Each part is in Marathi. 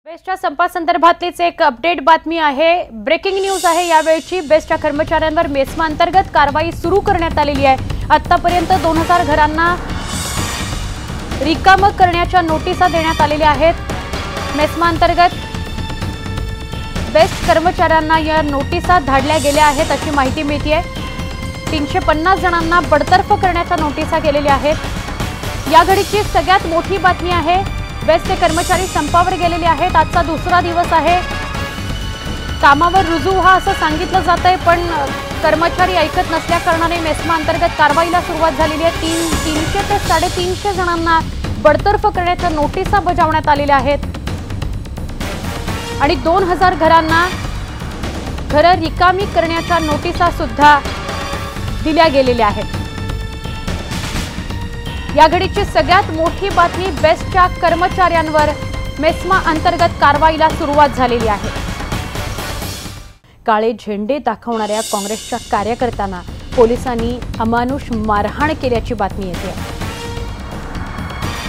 बेस्टच्या संपासंदर्भातलीच एक अपडेट बातमी आहे। ब्रेकिंग न्यूज आहे यावेळची। बेस्टच्या कर्मचाऱ्यांवर मेस्मा अंतर्गत कारवाई सुरू करण्यात आलेली आहे। आतापर्यंत 2000 घरांना रिकाम करण्याच्या नोटिसा देण्यात आलेल्या आहेत। मेस्मा अंतर्गत बेस्ट कर्मचाऱ्यांना या नोटिसा धाडल्या गेल्या आहेत अशी माहिती मिळते। 350 जणांना बडतर्फ करण्याच्या नोटिसा गेलेल्या आहेत। या घडीची सगळ्यात मोठी बातमी आहे। बेस्टचे कर्मचारी संपावर गेलेले आहेत। आजचा दुसरा दिवस आहे। कामावर रुजू व्हा असं सांगितलं जातंय, पण कर्मचारी ऐकत नसल्या कारणाने मेस्मा अंतर्गत कारवाईला सुरुवात झालेली आहे। 300 ते 350 जणांना बडतर्फ करण्याच्या नोटिसा बजावण्यात आलेल्या आहेत आणि 2000 घरांना घरं रिकामी करण्याच्या नोटिसा सुद्धा दिल्या गेलेल्या आहेत। या घडीची सगळ्यात मोठी बातमी, बेस्टच्या कर्मचाऱ्यांवर मेस्मा अंतर्गत कारवाईला सुरुवात झालेली आहे। काळे झेंडे दाखवणाऱ्या काँग्रेसच्या कार्यकर्त्यांना पोलिसांनी अमानुष मारहाण केल्याची बातमी येते।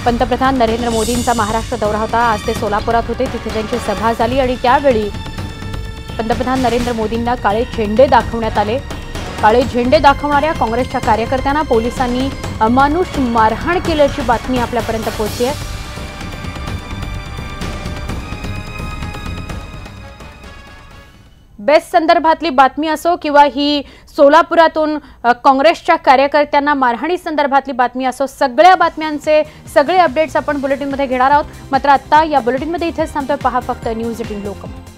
पंतप्रधान नरेंद्र मोदींचा महाराष्ट्र दौरा होता। आज ते सोलापुरात होते, तिथे त्यांची सभा झाली आणि त्यावेळी पंतप्रधान नरेंद्र मोदींना काळे झेंडे दाखवण्यात आले। काळे झेंडे दाखवणाऱ्या काँग्रेसच्या कार्यकर्त्यांना पोलिसांनी अमानुष मारहाण केल्याची बातमी आपल्यापर्यंत पोहोचते। बेस्ट संदर्भातली बातमी असो किंवा ही सोलापुरातून काँग्रेसच्या कार्यकर्त्यांना मारहाणी संदर्भातली बातमी असो, सगळ्या बातम्यांचे सगळे अपडेट्स आपण बुलेटिनमध्ये घेणार आहोत। मात्र आता या बुलेटिनमध्ये इथेच थांबतोय। पहा फक्त न्यूज 18 लोकमत।